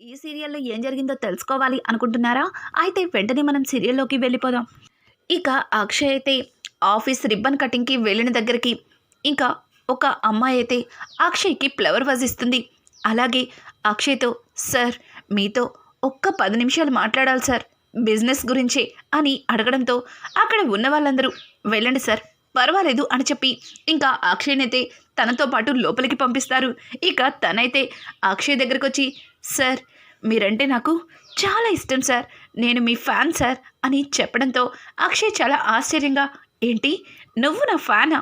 ఈ సీరియల్‌లో ఏం జరిగిందో తెలుసుకోవాలి అనుకుంటున్నారా? అయితే వెంటనే మనం సీరియల్‌లోకి వెళ్ళిపోదాం. ఇక అక్షయ్ అయితే ఆఫీస్ రిబ్బన్ కటింగ్‌కి వెళ్ళిన దగ్గరికి ఇంకా ఒక అమ్మాయి అయితే అక్షయ్‌కి ఫ్లవర్ వాజ్ ఇస్తుంది. అలాగే అక్షయ్‌తో సార్ మీతో ఒక్క 10 నిమిషాలు మాట్లాడాలి సార్ బిజినెస్ గురించే అని అడగడంతో అక్కడ ఉన్న వాళ్ళందరూ వెళ్ళండి సార్ పర్వాలేదు అని చెప్పి ఇంకా అక్షయ్‌నైతే తనతో పాటు లోపలికి పంపిస్తారు. ఇక తనైతే అక్షయ్ దగ్గరికి వచ్చి సార్ మీరంటే నాకు చాలా ఇష్టం సార్ నేను మీ ఫ్యాన్ సార్ అని చెప్పడంతో అక్షయ్ చాలా ఆశ్చర్యంగా ఏంటి నువ్వు నా ఫ్యానా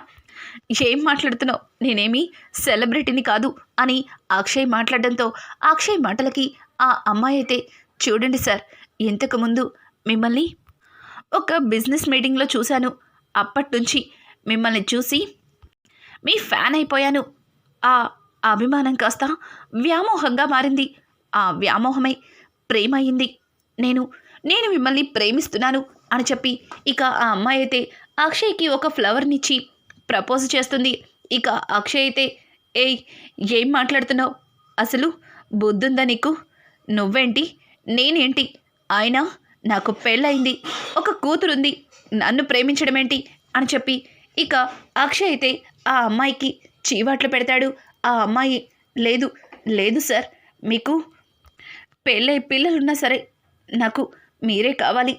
ఏం మాట్లాడుతున్నావు నేనేమి సెలబ్రిటీని కాదు అని అక్షయ్ మాట్లాడడంతో అక్షయ్ మాటలకి ఆ అమ్మాయి అయితే చూడండి సార్ ఇంతకుముందు మిమ్మల్ని ఒక బిజినెస్ మీటింగ్లో చూశాను అప్పట్నుంచి మిమ్మల్ని చూసి మీ ఫ్యాన్ అయిపోయాను ఆ అభిమానం కాస్త వ్యామోహంగా మారింది ఆ వ్యామోహమై ప్రేమ అయింది నేను నేను మిమ్మల్ని ప్రేమిస్తున్నాను అని చెప్పి ఇక ఆ అమ్మాయి అయితే అక్షయ్కి ఒక ఫ్లవర్నిచ్చి ప్రపోజ్ చేస్తుంది. ఇక అక్షయ్ అయితే ఏయ్ ఏం మాట్లాడుతున్నావు అసలు బుద్ధుందా నీకు నువ్వేంటి నేనేంటి అయినా నాకు పెళ్ళయింది ఒక కూతురుంది నన్ను ప్రేమించడం ఏంటి అని చెప్పి ఇక అక్షయ్ అయితే ఆ అమ్మాయికి చీవాట్లు పెడతాడు. ఆ అమ్మాయి లేదు లేదు సార్ మీకు పెళ్ళై పిల్లలున్నా సరే నాకు మీరే కావాలి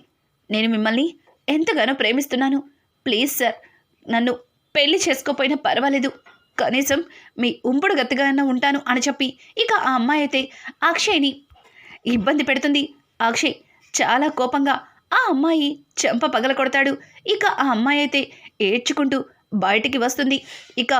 నేను మిమ్మల్ని ఎంతగానో ప్రేమిస్తున్నాను ప్లీజ్ సార్ నన్ను పెళ్లి చేసుకోపోయినా పర్వాలేదు కనీసం మీ ఉంపుడు గతిగానే ఉంటాను అని చెప్పి ఇక ఆ అమ్మాయి అయితే అక్షయ్ని ఇబ్బంది పెడుతుంది. అక్షయ్ చాలా కోపంగా ఆ అమ్మాయి చెంప పగల కొడతాడు. ఇక ఆ అమ్మాయి అయితే ఏడ్చుకుంటూ బయటికి వస్తుంది. ఇక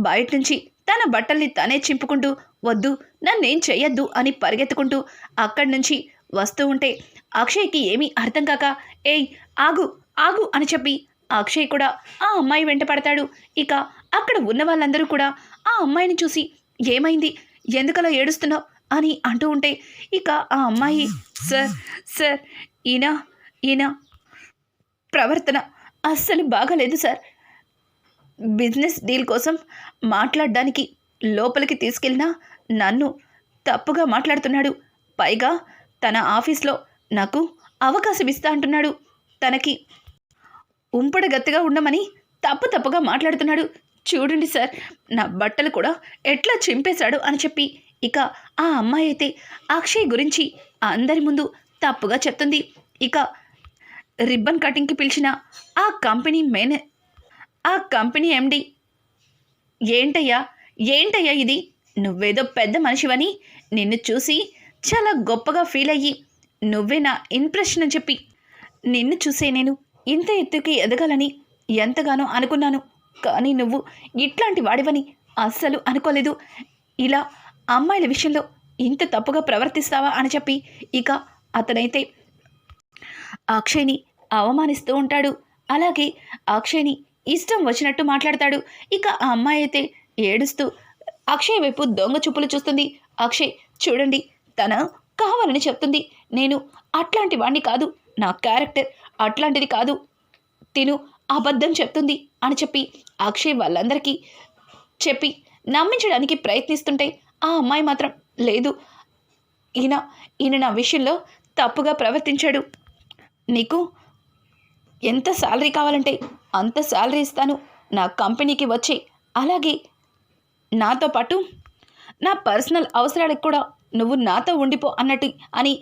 బయట నుంచి తన బట్టల్ని తనే చింపుకుంటూ వద్దు నన్నేం చెయ్యొద్దు అని పరిగెత్తుకుంటూ అక్కడి నుంచి వస్తూ ఉంటే అక్షయ్కి ఏమీ అర్థం కాక ఏయ్ ఆగు ఆగు అని చెప్పి అక్షయ్ కూడా ఆ అమ్మాయి వెంట పడతాడు. ఇక అక్కడ ఉన్న వాళ్ళందరూ కూడా ఆ అమ్మాయిని చూసి ఏమైంది ఎందుకలా ఏడుస్తున్నావు అని అంటూ ఉంటే ఇక ఆ అమ్మాయి సార్ సార్ ఈయన ప్రవర్తన అస్సలు బాగాలేదు సార్ బిజినెస్ డీల్ కోసం మాట్లాడడానికి లోపలికి తీసుకెళ్ళినా నన్ను తప్పుగా మాట్లాడుతున్నాడు పైగా తన ఆఫీస్లో నాకు అవకాశం ఇస్తా అంటున్నాడు తనకి ఉంపడగత్తెగా ఉండమని తప్పుగా మాట్లాడుతున్నాడు చూడండి సార్ నా బట్టలు కూడా ఎట్లా చింపేశాడు అని చెప్పి ఇక ఆ అమ్మాయి అయితే అక్షయ్ గురించి అందరి ముందు తప్పుగా చెప్తుంది. ఇక రిబ్బన్ కటింగ్కి పిలిచిన ఆ కంపెనీ ఎండి ఏంటయ్యా ఇది నువ్వేదో పెద్ద మనిషివని నిన్ను చూసి చాలా గొప్పగా ఫీల్ అయ్యి నువ్వే నా ఇంప్రెషన్ అని చెప్పి నిన్ను చూసే నేను ఇంత ఎత్తుకి ఎదగాలని ఎంతగానో అనుకున్నాను కానీ నువ్వు ఇట్లాంటి వాడివని అస్సలు అనుకోలేదు ఇలా అమ్మాయిల విషయంలో ఇంత తప్పుగా ప్రవర్తిస్తావా అని చెప్పి ఇక అతనైతే అక్షయ్ని అవమానిస్తూ ఉంటాడు. అలాగే అక్షయ్ని ఇష్టం వచ్చినట్టు మాట్లాడతాడు. ఇక ఆ అమ్మాయి అయితే ఏడుస్తూ అక్షయ్ వైపు దొంగ చూపులు చూస్తుంది. అక్షయ్ చూడండి తన కావాలని చెప్తుంది నేను అట్లాంటి వాణ్ణి కాదు నా క్యారెక్టర్ అట్లాంటిది కాదు తిను అబద్ధం చెప్తుంది అని చెప్పి అక్షయ్ వాళ్ళందరికీ చెప్పి నమ్మించడానికి ప్రయత్నిస్తుంటే ఆ అమ్మాయి మాత్రం లేదు ఈయన నా విషయంలో తప్పుగా ప్రవర్తించాడు నీకు ఎంత శాలరీ కావాలంటే అంత శాలరీ ఇస్తాను నా కంపెనీకి వచ్చి అలాగే నాతో పాటు నా పర్సనల్ అవసరాలకు కూడా నువ్వు నాతో ఉండిపో అన్నట్టు అని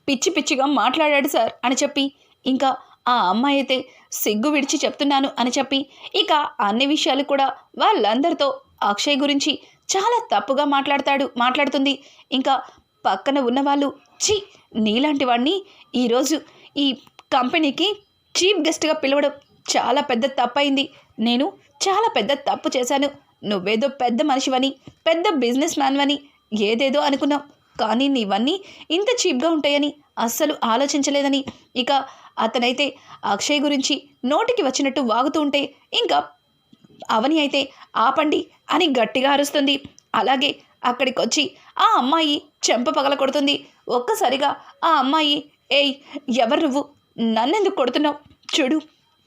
పిచ్చిగా మాట్లాడాడు సార్ అని చెప్పి ఇంకా ఆ అమ్మాయి అయితే సిగ్గు విడిచి చెప్తున్నాను అని చెప్పి ఇక అన్ని విషయాలు కూడా వాళ్ళందరితో అక్షయ్ గురించి చాలా తప్పుగా మాట్లాడుతుంది. ఇంకా పక్కన ఉన్నవాళ్ళు నీలాంటి వాడిని ఈరోజు ఈ కంపెనీకి చీఫ్ గెస్ట్గా పిలవడం చాలా పెద్ద తప్పైంది నేను చాలా పెద్ద తప్పు చేశాను నువ్వేదో పెద్ద మనిషివని పెద్ద బిజినెస్ మ్యాన్వని ఏదేదో అనుకున్నావు కానీ నీవన్నీ ఇంత చీప్గా ఉంటాయని అస్సలు ఆలోచించలేదని ఇక అతనైతే అక్షయ్ గురించి నోటికి వచ్చినట్టు వాగుతూ ఉంటే ఇంకా అవని అయితే ఆపండి అని గట్టిగా అరుస్తుంది. అలాగే అక్కడికి వచ్చి ఆ అమ్మాయి చెంప పగల కొడుతుంది. ఒక్కసారిగా ఆ అమ్మాయి ఏయ్ ఎవరు నువ్వు నన్నెందుకు కొడుతున్నావు చూడు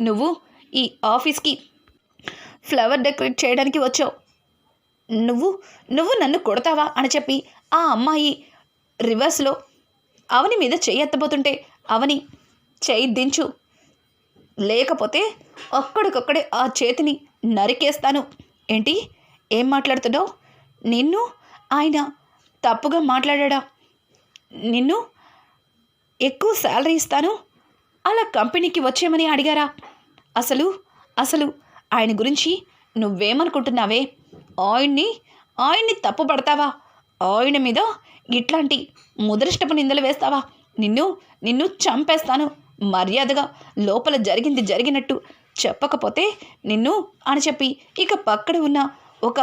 నువ్వు ఈ ఆఫీస్కి ఫ్లవర్ డెకరేట్ చేయడానికి వచ్చావు నువ్వు నన్ను కొడతావా అని చెప్పి ఆ అమ్మాయి రివర్స్లో అవని మీద చెయ్యి ఎత్తబోతుంటే అవని చెయ్యి దించు, లేకపోతే అక్కడికక్కడే ఆ చేతిని నరికేస్తాను. ఏంటి, ఏం మాట్లాడుతున్నావు? నిన్ను ఆయన తప్పుగా మాట్లాడా? నిన్ను ఎక్కువ శాలరీ ఇస్తాను అలా కంపెనీకి వచ్చేయమని అడిగారా? అసలు అసలు ఆయన గురించి నువ్వేమనుకుంటున్నావే? ఆయన్ని తప్పు పడతావా? ఆయన మీద ఇట్లాంటి ముదృష్టపు నిందలు వేస్తావా? నిన్ను చంపేస్తాను. మర్యాదగా లోపల జరిగింది జరిగినట్టు చెప్పకపోతే నిన్ను అని చెప్పి ఇక పక్కన ఉన్న ఒక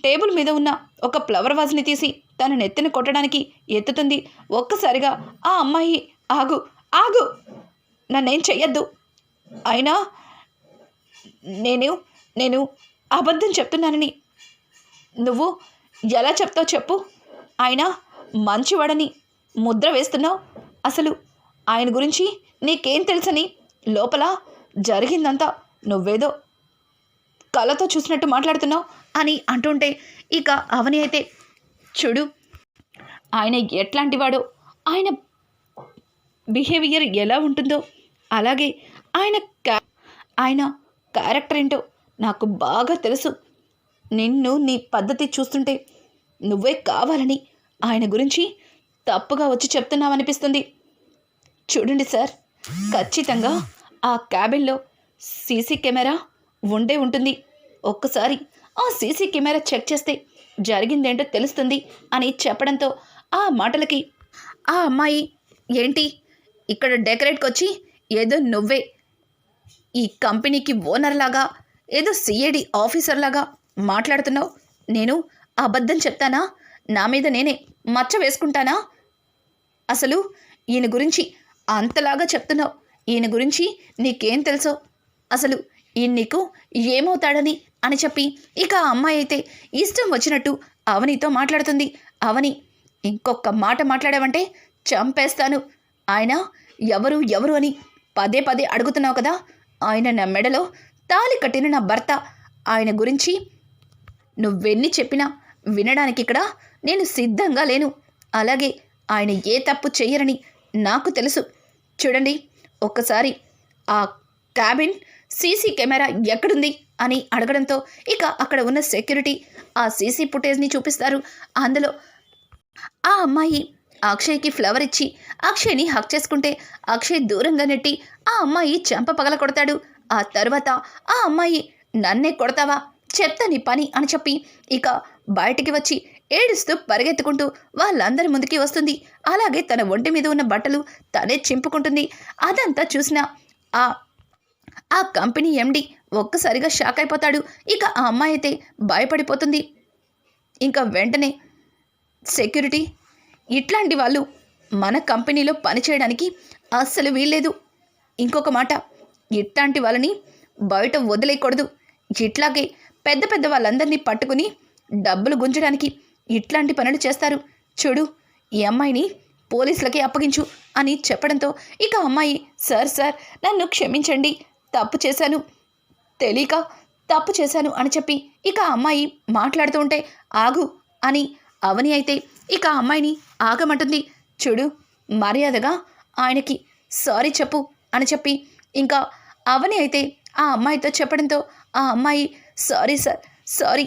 టేబుల్ మీద ఉన్న ఒక ఫ్లవర్ వాజ్ని తీసి తన నెత్తిని కొట్టడానికి ఎత్తుతుంది. ఒక్కసారిగా ఆ అమ్మాయి ఆగు ఆగు, నన్నేం చెయ్యొద్దు. అయినా నేను అబద్ధం చెప్తున్నానని నువ్వు ఎలా చెప్తావు చెప్పు? ఆయన మంచివాడని ముద్ర వేస్తున్నావు. అసలు ఆయన గురించి నీకేం తెలుసని లోపల జరిగిందంతా నువ్వేదో కళ్ళతో చూసినట్టు మాట్లాడుతున్నావు అని అంటుంటే ఇక అవని అయితే, చూడు, ఆయన ఎట్లాంటి వాడో, ఆయన బిహేవియర్ ఎలా ఉంటుందో, అలాగే ఆయన క్యారెక్టర్ ఏంటో నాకు బాగా తెలుసు. నీ పద్ధతి చూస్తుంటే నువ్వే కావాలని ఆయన గురించి తప్పుగా వచ్చి చెప్తున్నావనిపిస్తుంది. చూడండి సార్, ఖచ్చితంగా ఆ క్యాబిన్లో సీసీ కెమెరా ఉండే ఉంటుంది. ఒక్కసారి ఆ సీసీ కెమెరా చెక్ చేస్తే జరిగిందేంటో తెలుస్తుంది అని చెప్పడంతో ఆ మాటలకి ఆ అమ్మాయి, ఏంటి ఇక్కడ డెకరేట్కి వచ్చి ఏదో నువ్వే ఈ కంపెనీకి ఓనర్ లాగా, ఏదో సిఐడి ఆఫీసర్ లాగా మాట్లాడుతున్నావు. నేను అబద్ధం చెప్తానా? నా మీద నేనే మచ్చ వేసుకుంటానా? అసలు ఈయన గురించి అంతలాగా చెప్తున్నావు. ఈయన గురించి నీకేం తెలుసో, అసలు ఈయన నీకు ఏమవుతాడని అని చెప్పి ఇక ఆ అమ్మాయి అయితే ఇష్టం వచ్చినట్టు అవనితో మాట్లాడుతుంది. అవని, ఇంకొక మాట మాట్లాడావంటే చంపేస్తాను. ఆయన ఎవరు అని పదే పదే అడుగుతున్నావు కదా. ఆయన నా మెడలో తాళి కట్టిన నా భర్త. ఆయన గురించి నువ్వెన్ని చెప్పినా వినడానికి ఇక్కడ నేను సిద్ధంగా లేను. అలాగే ఆయన ఏ తప్పు చెయ్యరని నాకు తెలుసు. చూడండి, ఒక్కసారి ఆ క్యాబిన్ సీసీ కెమెరా ఎక్కడుంది అని అడగడంతో ఇక అక్కడ ఉన్న సెక్యూరిటీ ఆ సీసీ ఫుటేజ్ని చూపిస్తారు. అందులో ఆ అమ్మాయి అక్షయ్కి ఫ్లవర్ ఇచ్చి అక్షయ్ని హక్ చేసుకుంటే అక్షయ్ దూరంగా నెట్టి ఆ అమ్మాయి చెంప పగల కొడతాడు. ఆ తర్వాత ఆ అమ్మాయి, నన్నే కొడతావా, చెప్తా నీ పని అని చెప్పి ఇక బయటికి వచ్చి ఏడుస్తూ పరిగెత్తుకుంటూ వాళ్ళందరి ముందుకి వస్తుంది. అలాగే తన ఒంటి మీద ఉన్న బట్టలు తనే చింపుకుంటుంది. అదంతా చూసిన ఆ కంపెనీ ఎండి ఒక్కసారిగా షాక్ అయిపోతాడు. ఇక ఆ అమ్మాయి అయితే భయపడిపోతుంది. ఇంకా వెంటనే సెక్యూరిటీ, ఇట్లాంటి వాళ్ళు మన కంపెనీలో పనిచేయడానికి అస్సలు వీల్లేదు. ఇంకొక మాట, ఇట్లాంటి వాళ్ళని బయట వదిలేయకూడదు. ఇట్లాగే పెద్ద పెద్ద వాళ్ళందరినీ పట్టుకుని డబ్బులు గుంజడానికి ఇట్లాంటి పనులు చేస్తారు. చూడు, ఈ అమ్మాయిని పోలీసులకి అప్పగించు అని చెప్పడంతో ఇక అమ్మాయి, సార్ నన్ను క్షమించండి, తప్పు చేశాను, తెలియక తప్పు చేశాను అని చెప్పి ఇక అమ్మాయి మాట్లాడుతూ ఉంటే, ఆగు అని అవని అయితే ఇక అమ్మాయిని ఆగమంటుంది. చూడు, మర్యాదగా ఆయనకి సారీ చెప్పు అని చెప్పి ఇంకా అవని అయితే ఆ అమ్మాయితో చెప్పడంతో ఆ అమ్మాయి, సారీ సార్, సారీ,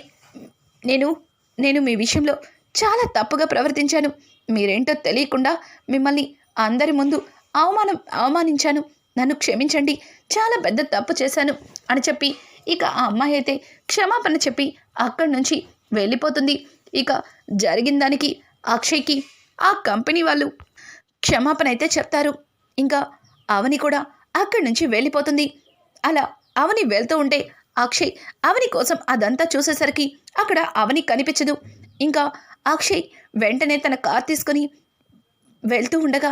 నేను మీ విషయంలో చాలా తప్పుగా ప్రవర్తించాను. మీరేంటో తెలియకుండా మిమ్మల్ని అందరి ముందు అవమానించాను. నన్ను క్షమించండి, చాలా పెద్ద తప్పు చేశాను అని చెప్పి ఇక ఆ అమ్మాయి అయితే క్షమాపణ చెప్పి అక్కడి నుంచి వెళ్ళిపోతుంది. ఇక జరిగిన దానికి అక్షయ్కి ఆ కంపెనీ వాళ్ళు క్షమాపణ అయితే చెప్తారు. ఇంకా అవని కూడా అక్కడి నుంచి వెళ్ళిపోతుంది. అలా అవని వెళ్తూ ఉంటే అక్షయ్ అవని కోసం అదంతా చూసేసరికి అక్కడ అవని కనిపించదు. ఇంకా అక్షయ్ వెంటనే తన కార్ తీసుకుని వెళ్తూ ఉండగా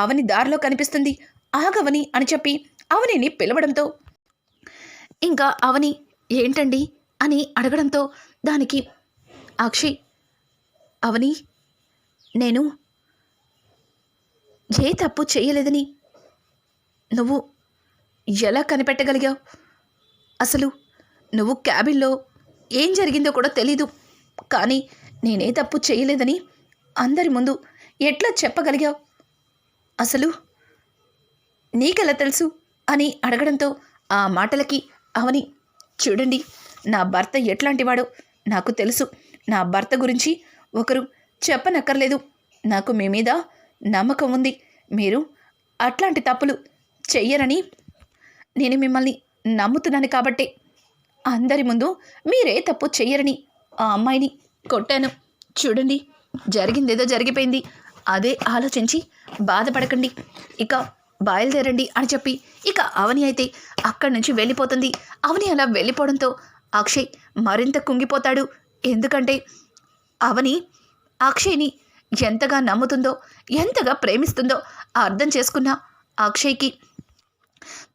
అవని దారిలో కనిపిస్తుంది. ఆగవని అని చెప్పి అవనిని పిలవడంతో ఇంకా అవని, ఏంటండి అని అడగడంతో దానికి అక్షయ్, అవని, నేను ఏ తప్పు చేయలేదని నువ్వు ఎలా కనిపెట్టగలిగావు? అసలు నువ్వు క్యాబిన్లో ఏం జరిగిందో కూడా తెలీదు, కానీ నేనే తప్పు చేయలేదని అందరి ముందు ఎట్లా చెప్పగలిగావు? అసలు నీకెలా తెలుసు అని అడగడంతో ఆ మాటలకి అవని, చూడండి, నా భర్త ఎట్లాంటివాడో నాకు తెలుసు. నా భర్త గురించి ఒకరు చెప్పనక్కర్లేదు. నాకు మీ మీద నమ్మకం ఉంది. మీరు అట్లాంటి తప్పులు చెయ్యరని నేను మిమ్మల్ని నమ్ముతున్నాను. కాబట్టి అందరి ముందు మీరే తప్పు చెయ్యరని ఆ అమ్మాయిని కొట్టాను. చూడండి, జరిగిందేదో జరిగిపోయింది. అదే ఆలోచించి బాధపడకండి. ఇక బయలుదేరండి అని చెప్పి ఇక అవని అయితే అక్కడి నుంచి వెళ్ళిపోతుంది. అవని అలా వెళ్ళిపోవడంతో అక్షయ్ మరింత కుంగిపోతాడు. ఎందుకంటే అవని అక్షయ్ని ఎంతగా నమ్ముతుందో, ఎంతగా ప్రేమిస్తుందో అర్థం చేసుకున్న అక్షయ్కి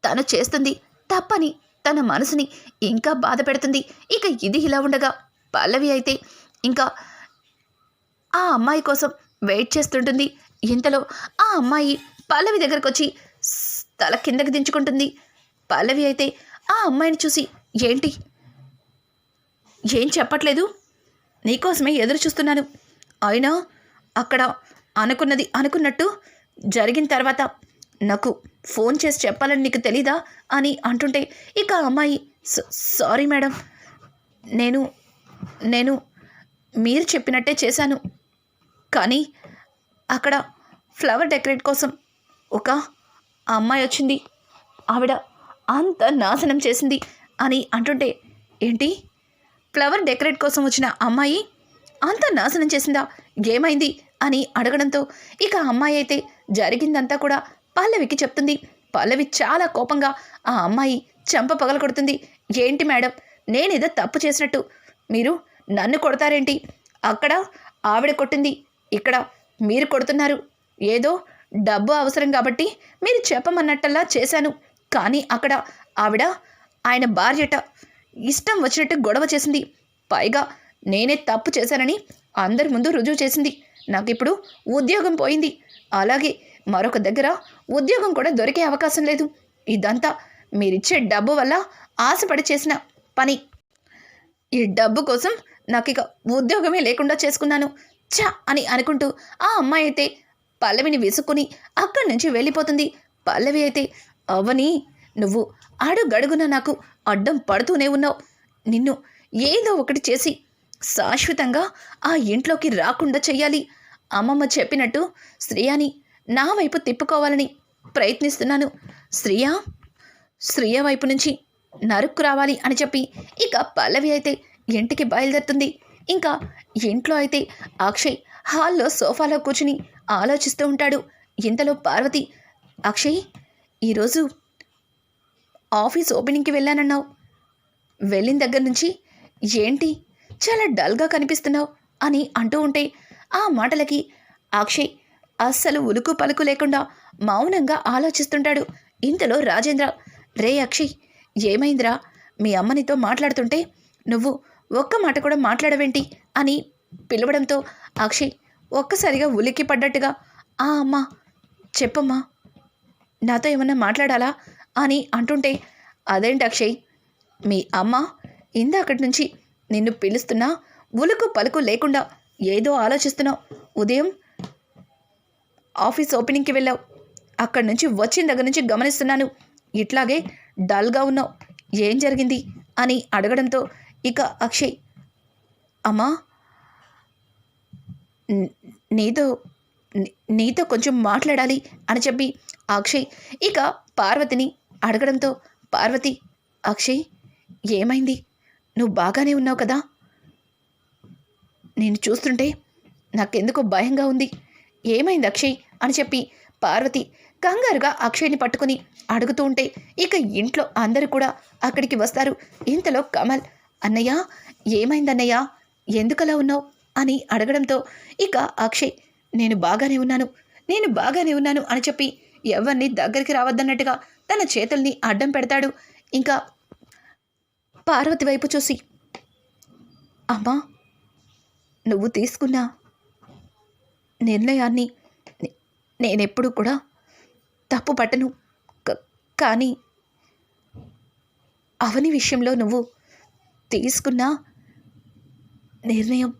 తను చేస్తుంది తప్పని తన మనసుని ఇంకా బాధ పెడుతుంది. ఇక ఇది ఇలా ఉండగా పల్లవి అయితే ఇంకా ఆ అమ్మాయి కోసం వెయిట్ చేస్తుంటుంది. ఇంతలో ఆ అమ్మాయి పల్లవి దగ్గరకు వచ్చి తల కిందకి దించుకుంటుంది. పల్లవి అయితే ఆ అమ్మాయిని చూసి, ఏంటి, ఏం చెప్పట్లేదు? నీకోసమే ఎదురు చూస్తున్నాను. అయినా అక్కడ అనుకున్నది అనుకున్నట్టు జరిగిన తర్వాత నాకు ఫోన్ చేసి చెప్పాలని నీకు తెలీదా అని అంటుంటే ఇక ఆ అమ్మాయి, సారీ మేడం, నేను మీరు చెప్పినట్టే చేశాను. కానీ అక్కడ ఫ్లవర్ డెకరేట్ కోసం ఒక అమ్మాయి వచ్చింది. ఆవిడ అంత నాశనం చేసింది అని అంటుంటే, ఏంటి, ఫ్లవర్ డెకరేట్ కోసం వచ్చిన అమ్మాయి అంత నాశనం చేసిందా? ఏమైంది అని అడగడంతో ఇక అమ్మాయి అయితే జరిగిందంతా కూడా పల్లవికి చెప్తుంది. పల్లవి చాలా కోపంగా ఆ అమ్మాయి చెంప పగలగొడుతుంది. ఏంటి మేడం, నేనేదో తప్పు చేసినట్టు మీరు నన్ను కొడతారేంటి? అక్కడ ఆవిడ కొట్టింది, ఇక్కడ మీరు కొడుతున్నారు. ఏదో డబ్బు అవసరం కాబట్టి మీరు చెప్పమన్నట్టల్లా చేశాను. కానీ అక్కడ ఆవిడ ఆయన భార్యట ఇష్టం వచ్చినట్టు గొడవ చేసింది. పైగా నేనే తప్పు చేశానని అందరి ముందు రుజువు చేసింది. నాకు ఇప్పుడు ఉద్యోగం పోయింది. అలాగే మరొక దగ్గర ఉద్యోగం కూడా దొరికే అవకాశం లేదు. ఇదంతా మీరిచ్చే డబ్బు వల్ల ఆశపడి చేసిన పని. ఈ డబ్బు కోసం నాకు ఇక ఉద్యోగమే లేకుండా చేసుకున్నాను చా అని అనుకుంటూ ఆ అమ్మాయి అయితే పల్లవిని విసుక్కుని అక్కడి నుంచి వెళ్ళిపోతుంది. పల్లవి అయితే, అవని, నువ్వు అడుగడుగున నాకు అడ్డం పడుతూనే ఉన్నావు. నిన్ను ఏదో ఒకటి చేసి శాశ్వతంగా ఆ ఇంట్లోకి రాకుండా చెయ్యాలి. అమ్మమ్మ చెప్పినట్టు శ్రేయాని నా వైపు తిప్పుకోవాలని ప్రయత్నిస్తున్నాను. శ్రేయ వైపు నుంచి నరుక్కు రావాలి అని చెప్పి ఇక పల్లవి అయితే ఇంటికి బయలుదేరుతుంది. ఇంకా ఇంట్లో అయితే అక్షయ్ హాల్లో సోఫాలో కూర్చుని ఆలోచిస్తూ ఉంటాడు. ఇంతలో పార్వతి, అక్షయ్, ఈరోజు ఆఫీస్ ఓపెనింగ్కి వెళ్ళానన్నావు. వెళ్ళిన దగ్గర నుంచి ఏంటి చాలా డల్గా కనిపిస్తున్నావు అని అంటూ ఉంటే ఆ మాటలకి అక్షయ్ అస్సలు ఉలుకు పలుకు లేకుండా మౌనంగా ఆలోచిస్తుంటాడు. ఇంతలో రాజేంద్ర, రే అక్షయ్, ఏమైందిరా? మీ అమ్మనితో మాట్లాడుతుంటే నువ్వు ఒక్క మాట కూడా మాట్లాడవేంటి అని పిలవడంతో అక్షయ్ ఒక్కసారిగా ఉలిక్కి పడ్డట్టుగా, ఆ అమ్మా, చెప్పమ్మా, నాతో ఏమన్నా మాట్లాడాలా అని అంటుంటే, అదేంటి అక్షయ్, మీ అమ్మ ఇందాకటి నుంచి నిన్ను పిలుస్తున్నా ఉలుకు పలుకు లేకుండా ఏదో ఆలోచిస్తున్నావు. ఉదయం ఆఫీస్ ఓపెనింగ్కి వెళ్ళావు. అక్కడి నుంచి వచ్చిన దగ్గర నుంచి గమనిస్తున్నాను. ఇట్లాగే డల్గా ఉన్నావు. ఏం జరిగింది అని అడగడంతో ఇక అక్షయ్, అమ్మా, నీతో కొంచెం మాట్లాడాలి అని చెప్పి అక్షయ్ ఇక పార్వతిని అడగడంతో పార్వతి, అక్షయ్, ఏమైంది? నువ్వు బాగానే ఉన్నావు కదా? నేను చూస్తుంటే నాకెందుకో భయంగా ఉంది. ఏమైంది అక్షయ్ అని చెప్పి పార్వతి కంగారుగా అక్షయ్ని పట్టుకుని అడుగుతూ ఉంటే ఇక ఇంట్లో అందరూ కూడా అక్కడికి వస్తారు. ఇంతలో కమల్, అన్నయ్య, ఏమైందన్నయ్య, ఎందుకలా ఉన్నావు అని అడగడంతో ఇక అక్షయ్, నేను బాగానే ఉన్నాను అని చెప్పి ఎవరిని దగ్గరికి రావద్దన్నట్టుగా తన చేతుల్ని అడ్డం పెడతాడు. ఇంకా పార్వతి వైపు చూసి, అమ్మా, నువ్వు తీసుకున్న నిర్ణయాన్ని నేనెప్పుడు కూడా తప్పు పట్టను. కానీ అవని విషయంలో నువ్వు తీసుకున్న నిర్ణయం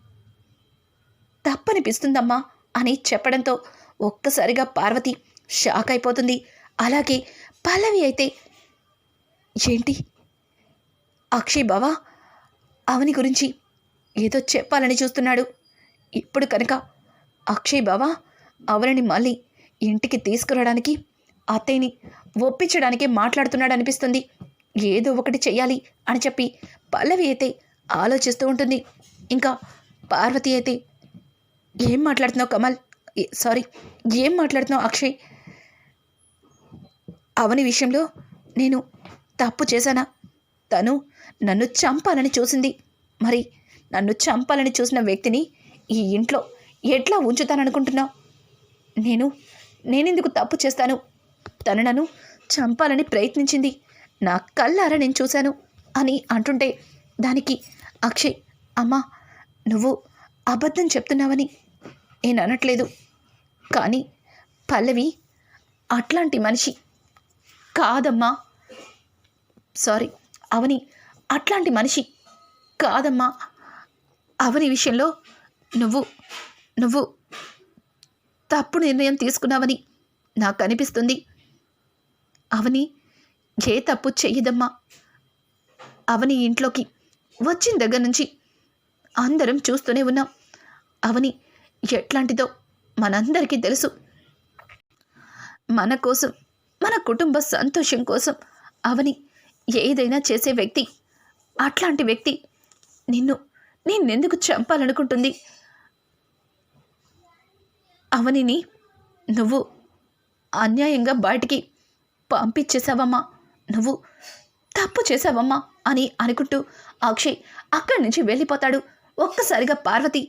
తప్పనిపిస్తుందమ్మా అని చెప్పడంతో ఒక్కసారిగా పార్వతి షాక్ అయిపోతుంది. అలాగే పల్లవి అయితే, ఏంటి అక్షయ్ బావా అవని గురించి ఏదో చెప్పాలని చూస్తున్నాడు. ఇప్పుడు కనుక అక్షయ్ బావా అవనిని మళ్ళీ ఇంటికి తీసుకురావడానికి అత్తయ్యని ఒప్పించడానికి మాట్లాడుతున్నాడు అనిపిస్తుంది. ఏదో ఒకటి చెయ్యాలి అని చెప్పి పల్లవి అయితే ఆలోచిస్తూ ఉంటుంది. ఇంకా పార్వతి అయితే, ఏం మాట్లాడుతున్నావు కమల్, సారీ ఏం మాట్లాడుతున్నావు అక్షయ్, అవని విషయంలో నేను తప్పు చేశానా? తను నన్ను చంపాలని చూసింది. మరి నన్ను చంపాలని చూసిన వ్యక్తిని ఈ ఇంట్లో ఎట్లా ఉంచుతాననుకుంటున్నావు? నేనెందుకు తప్పు చేస్తాను? తను నన్ను చంపాలని ప్రయత్నించింది, నా కళ్ళారా నేను చూశాను అని అంటుంటే దానికి అక్షయ్, అమ్మా నువ్వు అబద్ధం చెప్తున్నావని నేను అనట్లేదు, కానీ పల్లవి అట్లాంటి మనిషి కాదమ్మా, సారీ అవని అట్లాంటి మనిషి కాదమ్మా. అవని విషయంలో నువ్వు తప్పు నిర్ణయం తీసుకున్నావని నాకు అనిపిస్తుంది. అవని ఏ తప్పు చెయ్యదమ్మా. అవని ఇంట్లోకి వచ్చిన దగ్గర నుంచి అందరం చూస్తూనే ఉన్నాం. అవని ఎట్లాంటిదో మనందరికీ తెలుసు. మన కోసం, మన కుటుంబ సంతోషం కోసం అవని ఏదైనా చేసే వ్యక్తి. అట్లాంటి వ్యక్తి నిన్నెందుకు చంపాలనుకుంటుంది? అవనిని నువ్వు అన్యాయంగా బయటికి పంపించేశావమ్మా, నువ్వు తప్పు చేశావమ్మా అని అనుకుంటూ అక్షయ్ అక్కడి నుంచి వెళ్ళిపోతాడు. ఒక్కసారిగా పార్వతి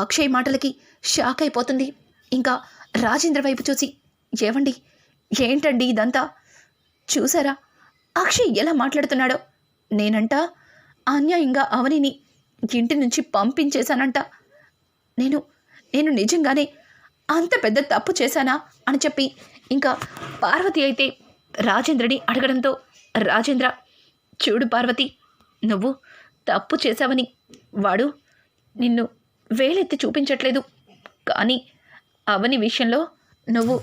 అక్షయ్ మాటలకి షాక్ అయిపోతుంది. ఇంకా రాజేంద్ర వైపు చూసి, ఏవండి ఏంటండి ఇదంతా, చూసారా అక్షయ్ ఎలా మాట్లాడుతున్నాడో? నేనంట అన్యాయంగా అవనిని ఇంటి నుంచి పంపించేశానంట. నేను నిజంగానే అంత పెద్ద తప్పు చేశానా అని చెప్పి ఇంకా పార్వతి అయితే రాజేంద్రని అడగడంతో, రాజేంద్ర చూడు పార్వతి, నువ్వు తప్పు చేశావని వాడు నిన్ను వేలెత్తి చూపించట్లేదు, కానీ అవని విషయంలో నువ్వు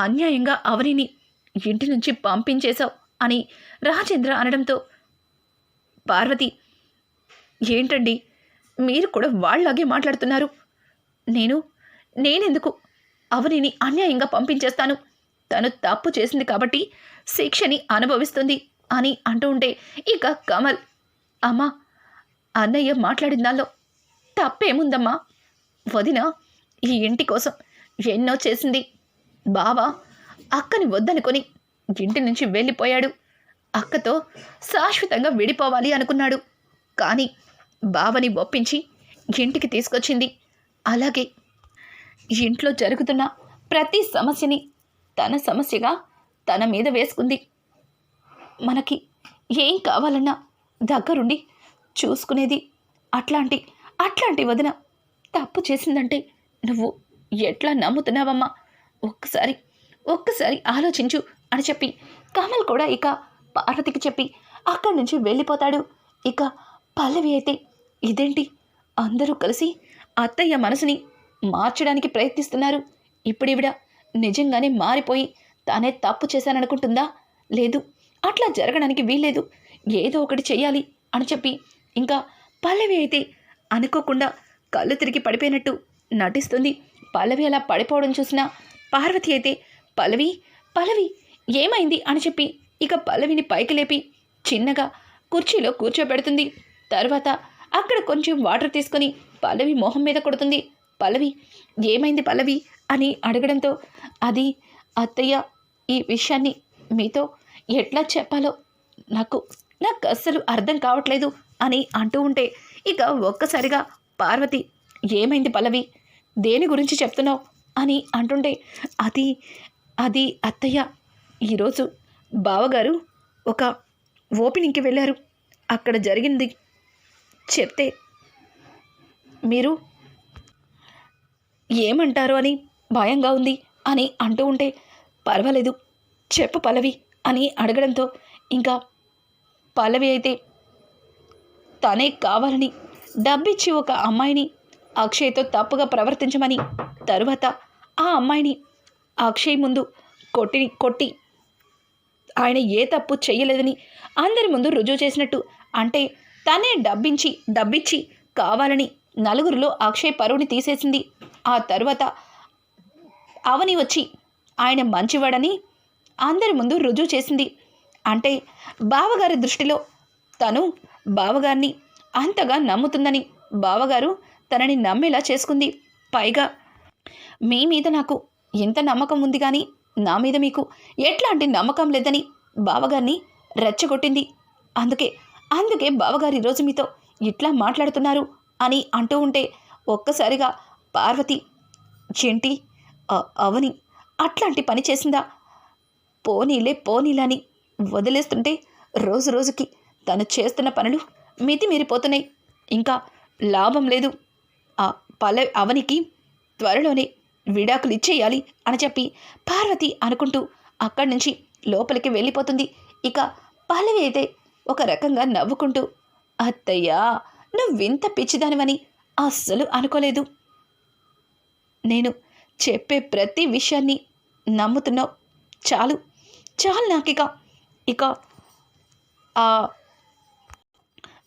అన్యాయంగా అవనిని ఇంటి నుంచి పంపించేశావు అని రాజేంద్ర అనడంతో, పార్వతి ఏంటండి మీరు కూడా వాళ్ళలాగే మాట్లాడుతున్నారు? నేనెందుకు అవనిని అన్యాయంగా పంపించేస్తాను? తను తప్పు చేసింది కాబట్టి శిక్షని అనుభవిస్తుంది అని అంటూ ఉంటే ఇక కమల్, అమ్మా అన్నయ్య మాట్లాడిన దానిలో తప్పేముందమ్మా? వదిన ఈ ఇంటి కోసం ఎన్నో చేసింది. బావ అక్కని వద్దనుకొని ఇంటి నుంచి వెళ్ళిపోయాడు. అక్కతో శాశ్వతంగా విడిపోవాలి అనుకున్నాడు, కానీ బావని ఒప్పించి ఇంటికి తీసుకొచ్చింది. అలాగే ఇంట్లో జరుగుతున్న ప్రతి సమస్యని తన సమస్యగా తన మీద వేసుకుంది. మనకి ఏం కావాలన్నా దగ్గరుండి చూసుకునేది. అట్లాంటి వదిన తప్పు చేసిందంటే నువ్వు ఎట్లా నమ్ముతున్నావమ్మా? ఒక్కసారి ఆలోచించు అని చెప్పి కమల్ కూడా ఇక పార్వతికి చెప్పి అక్కడి నుంచి వెళ్ళిపోతాడు. ఇక పల్లవి అయితే, ఇదేంటి అందరూ కలిసి అత్తయ్య మనసుని మార్చడానికి ప్రయత్నిస్తున్నారు. ఇప్పుడివిడ నిజంగానే మారిపోయి తానే తప్పు చేశాననుకుంటుందా? లేదు, అట్లా జరగడానికి వీల్లేదు, ఏదో ఒకటి చెయ్యాలి అని చెప్పి ఇంకా పల్లవి అయితే అనుకోకుండా కళ్ళు తిరిగి పడిపోయినట్టు నటిస్తుంది. పల్లవి అలా పడిపోవడం చూసిన పార్వతి అయితే, పల్లవి ఏమైంది అని చెప్పి ఇక పల్లవిని పైకి లేపి చిన్నగా కుర్చీలో కూర్చోబెడుతుంది. తర్వాత అక్కడ కొంచెం వాటర్ తీసుకొని పల్లవి మొహం మీద కొడుతుంది. పల్లవి ఏమైంది పల్లవి అని అడగడంతో, అది అత్తయ్య ఈ విషయాన్ని మీతో ఎట్లా చెప్పాలో నాకు అస్సలు అర్థం కావట్లేదు అని అంటూ ఉంటే ఇక ఒక్కసారిగా పార్వతి, ఏమైంది పల్లవి, దేని గురించి చెప్తున్నావు అని అంటుంటే, అది అత్తయ్య ఈరోజు బావగారు ఒక ఓపెనింగ్కి వెళ్ళారు, అక్కడ జరిగింది చెప్తే మీరు ఏమంటారు అని భయంగా ఉంది అని అంటూ ఉంటే, పర్వాలేదు చెప్పు పల్లవి అని అడగడంతో ఇంకా పల్లవి అయితే తనే కావాలని డబ్బిచ్చి ఒక అమ్మాయిని అక్షయ్తో తప్పుగా ప్రవర్తించమని, తరువాత ఆ అమ్మాయిని అక్షయ్ ముందు కొట్టి ఆయన ఏ తప్పు చెయ్యలేదని అందరి ముందు రుజువు చేసినట్టు, అంటే తనే డబ్బిచ్చి కావాలని నలుగురిలో అక్షయ్ పరువుని తీసేసింది. ఆ తరువాత అవని వచ్చి ఆయన మంచివాడని అందరి ముందు రుజువు చేసింది. అంటే బావగారి దృష్టిలో తను బావగారిని అంతగా నమ్ముతుందని బావగారు తనని నమ్మేలా చేసుకుంది. పైగా మీ మీద నాకు ఎంత నమ్మకం ఉంది కానీ నా మీద మీకు ఎట్లాంటి నమ్మకం లేదని బావగారిని రెచ్చగొట్టింది. అందుకే బావగారు ఈరోజు మీతో ఇట్లా మాట్లాడుతున్నారు అని అంటూ ఉంటే ఒక్కసారిగా పార్వతి, చెంటి, అవని అట్లాంటి పని చేసిందా? పోనీలని వదిలేస్తుంటే రోజు రోజుకి తను చేస్తున్న పనులు మితిమీరిపోతున్నాయి. ఇంకా లాభం లేదు. అవనికి త్వరలోనే విడాకులు ఇచ్చేయాలి అని చెప్పి పార్వతి అనుకుంటూ అక్కడి నుంచి లోపలికి వెళ్ళిపోతుంది. ఇక పల్లవి అయితే ఒక రకంగా నవ్వుకుంటూ, అత్తయ్యా, నువ్వింత పిచ్చిదానివని అస్సలు అనుకోలేదు. నేను చెప్పే ప్రతి విషయాన్ని నమ్ముతున్నావు. చాలు నాకిక ఆ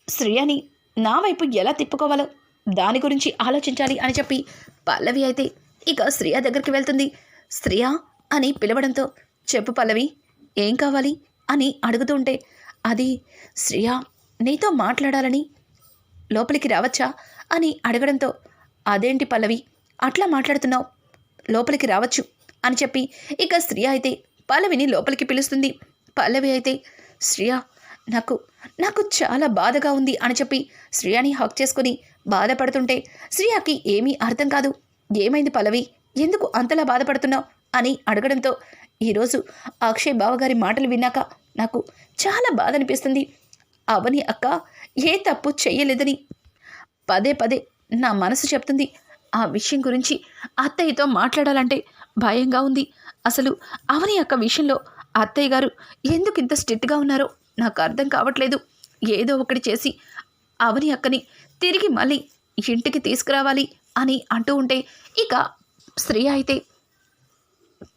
శ్రేయని నా వైపు ఎలా తిప్పుకోవాలో దాని గురించి ఆలోచించాలి అని చెప్పి పల్లవి అయితే ఇక శ్రేయ దగ్గరికి వెళ్తుంది. శ్రేయ అని పిలవడంతో, చెప్పు పల్లవి, ఏం కావాలి అని అడుగుతూ ఉంటే, అది శ్రేయ నీతో మాట్లాడాలని లోపలికి రావచ్చా అని అడగడంతో, అదేంటి పల్లవి అట్లా మాట్లాడుతున్నావు, లోపలికి రావచ్చు అని చెప్పి ఇక శ్రేయ అయితే పల్లవిని లోపలికి పిలుస్తుంది. పల్లవి అయితే, శ్రేయ నాకు చాలా బాధగా ఉంది అని చెప్పి శ్రేయని హక్ చేసుకుని బాధపడుతుంటే శ్రేయకి ఏమీ అర్థం కాదు. ఏమైంది పల్లవి, ఎందుకు అంతలా బాధపడుతున్నావు అని అడగడంతో, ఈరోజు అక్షయ్ బావగారి మాటలు విన్నాక నాకు చాలా బాధ అనిపిస్తుంది. అవని అక్క ఏ తప్పు చెయ్యలేదని పదే నా మనసు చెప్తుంది. ఆ విషయం గురించి అత్తయ్యతో మాట్లాడాలంటే భయంగా ఉంది. అసలు అవని అక్క విషయంలో అత్తయ్య గారు ఎందుకు ఇంత స్ట్రిక్ట్గా ఉన్నారో నాకు అర్థం కావట్లేదు. ఏదో ఒకటి చేసి అవని అక్కని తిరిగి మళ్ళీ ఇంటికి తీసుకురావాలి అని అంటూ ఉంటే ఇక శ్రేయ అయితే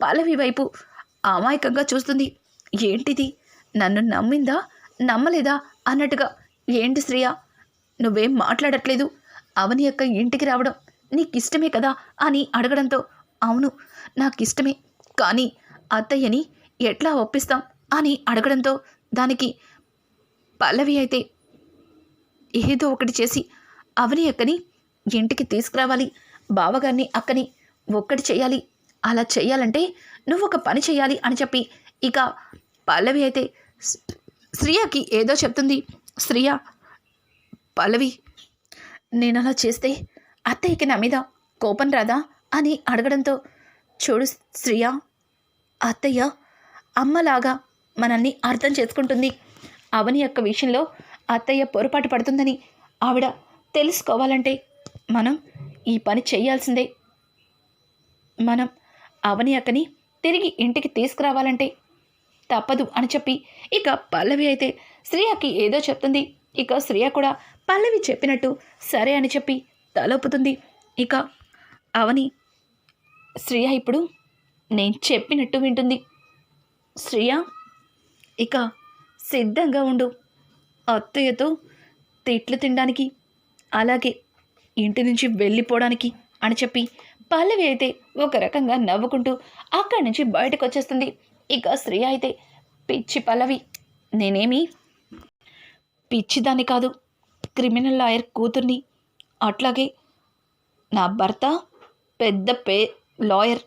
పల్లవి వైపు అమాయకంగా చూస్తుంది. ఏంటిది, నన్ను నమ్మిందా నమ్మలేదా అన్నట్టుగా. ఏంటి శ్రేయ, నువ్వేం మాట్లాడట్లేదు, అవని అక్క ఇంటికి రావడం నీకు ఇష్టమే కదా అని అడగడంతో, అవును నాకిష్టమే, కానీ అత్తయ్యని ఎట్లా ఒప్పిస్తాం అని అడగడంతో దానికి పల్లవి అయితే ఏదో ఒకటి చేసి అవని అక్కని ఇంటికి తీసుకురావాలి, బావగారిని అక్కని ఒక్కటి చేయాలి, అలా చేయాలంటే నువ్వు ఒక పని చేయాలి అని చెప్పి ఇక పల్లవి అయితే శ్రేయకి ఏదో చెప్తుంది. శ్రేయ, పల్లవి, నేను అలా చేస్తే అత్తయ్యకి నా మీద కోపం రాదా అని అడగడంతో, చూడు శ్రేయ, అత్తయ్య అమ్మలాగా మనల్ని అర్థం చేసుకుంటుంది. అవని యొక్క విషయంలో అత్తయ్య పొరపాటు పడుతుందని ఆవిడ తెలుసుకోవాలంటే మనం ఈ పని చేయాల్సిందే. మనం అవని అక్కని తిరిగి ఇంటికి తీసుకురావాలంటే తప్పదు అని చెప్పి ఇక పల్లవి అయితే శ్రేయకి ఏదో చెప్తుంది. ఇక శ్రేయ కూడా పల్లవి చెప్పినట్టు సరే అని చెప్పి తలొప్పుతుంది. ఇక అవని శ్రేయ ఇప్పుడు నేను చెప్పినట్టు వింటుంది. శ్రేయ, ఇక సిద్ధంగా ఉండు, అత్తయ్యతో తిట్లు తినడానికి, అలాగే ఇంటి నుంచి వెళ్ళిపోవడానికి అని చెప్పి పల్లవి అయితే ఒక రకంగా నవ్వుకుంటూ అక్కడి నుంచి బయటకు వచ్చేస్తుంది. ఇక శ్రేయ అయితే, పిచ్చి పల్లవి, నేనేమి పిచ్చిదాన్ని కాదు, క్రిమినల్ లాయర్ కూతుర్ని, అట్లాగే నా భర్త పెద్ద లాయర్,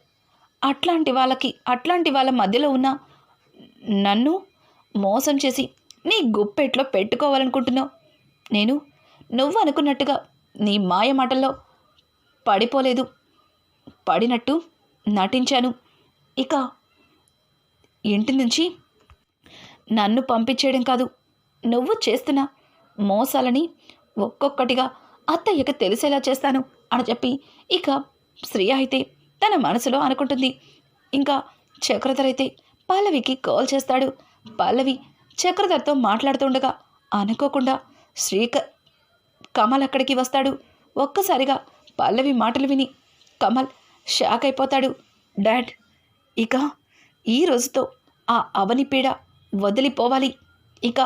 అట్లాంటి వాళ్ళ మధ్యలో ఉన్న నన్ను మోసం చేసి నీ గుప్పెట్లో పెట్టుకోవాలనుకుంటున్నావు. నేను నువ్వు అనుకున్నట్టుగా నీ మాయ మాటల్లో పడిపోలేదు, పడినట్టు నటించాను. ఇక ఇంటి నుంచి నన్ను పంపించేయడం కాదు, నువ్వు చేస్తున్న మోసాలని ఒక్కొక్కటిగా అత్తయ్యకి తెలిసేలా చేస్తాను అని చెప్పి ఇక శ్రేయ అయితే తన మనసులో అనుకుంటుంది. ఇంకా చక్రధర్ అయితే పల్లవికి కాల్ చేస్తాడు. పల్లవి చక్రధర్తో మాట్లాడుతుండగా అనుకోకుండా కమల్ అక్కడికి వస్తాడు. ఒక్కసారిగా పల్లవి మాటలు విని, కమల్ షాక్ అయిపోతాడు. డాడ్, ఇక ఈ రోజుతో ఆ అవని పీడ వదిలిపోవాలి. ఇక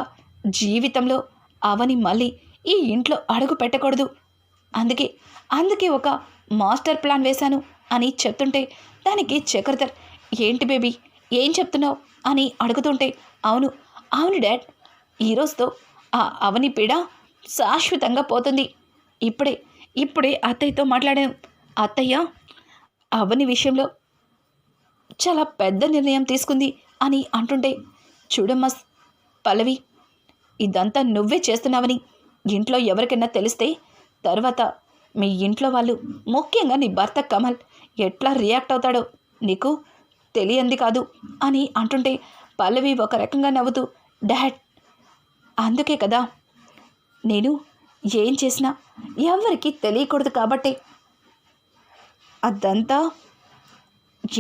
జీవితంలో అవని మళ్ళీ ఈ ఇంట్లో అడుగు పెట్టకూడదు. అందుకే అందుకే ఒక మాస్టర్ ప్లాన్ వేశాను అని చెప్తుంటే దానికి చక్రధర్, ఏంటి బేబీ, ఏం చెప్తున్నావు అని అడుగుతుంటే, అవును అవును డాడ్, ఈరోజుతో ఆ అవని పీడ శాశ్వతంగా పోతుంది. ఇప్పుడే ఇప్పుడే అత్తయ్యతో మాట్లాడాను. అత్తయ్య అవని విషయంలో చాలా పెద్ద నిర్ణయం తీసుకుంది అని అంటుంటే, చూడమ్మా పల్లవి, ఇదంతా నువ్వే చేస్తున్నావని ఇంట్లో ఎవరికైనా తెలిస్తే తర్వాత మీ ఇంట్లో వాళ్ళు, ముఖ్యంగా నీ భర్త కమల్ ఎట్లా రియాక్ట్ అవుతాడో నీకు తెలియంది కాదు అని అంటుంటే, పల్లవి ఒక రకంగా నవ్వుతూ, డాడ్, అందుకే కదా నేను ఏం చేసినా ఎవరికి తెలియకూడదు కాబట్టి అదంతా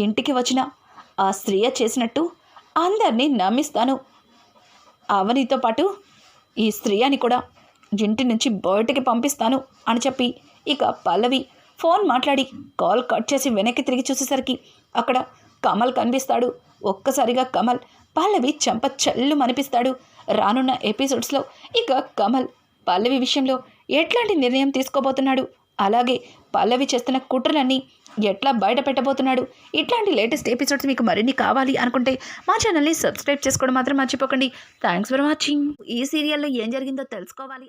ఇంటికి వచ్చిన ఆ స్త్రీయ చేసినట్టు అందరినీ నమ్మిస్తాను. అవనితో పాటు ఈ స్త్రీని కూడా ఇంటి నుంచి బయటికి పంపిస్తాను అని చెప్పి ఇక పల్లవి ఫోన్ మాట్లాడి కాల్ కట్ చేసి వెనక్కి తిరిగి చూసేసరికి అక్కడ కమల్ కనిపిస్తాడు. ఒక్కసారిగా కమల్ పల్లవి చెంప చల్లు మనిపిస్తాడు. రానున్న ఎపిసోడ్స్లో ఇక కమల్ పల్లవి విషయంలో ఎట్లాంటి నిర్ణయం తీసుకోబోతున్నాడు, అలాగే పల్లవి చేస్తున్న కుట్రలన్నీ ఎట్లా బయట పెట్టబోతున్నాడు, ఇట్లాంటి లేటెస్ట్ ఎపిసోడ్స్ మీకు మరిన్ని కావాలి అనుకుంటే మా ఛానల్ని సబ్స్క్రైబ్ చేసుకోవడం మాత్రం మర్చిపోకండి. Thanks for watching. ఈ సీరియల్లో ఏం జరిగిందో తెలుసుకోవాలి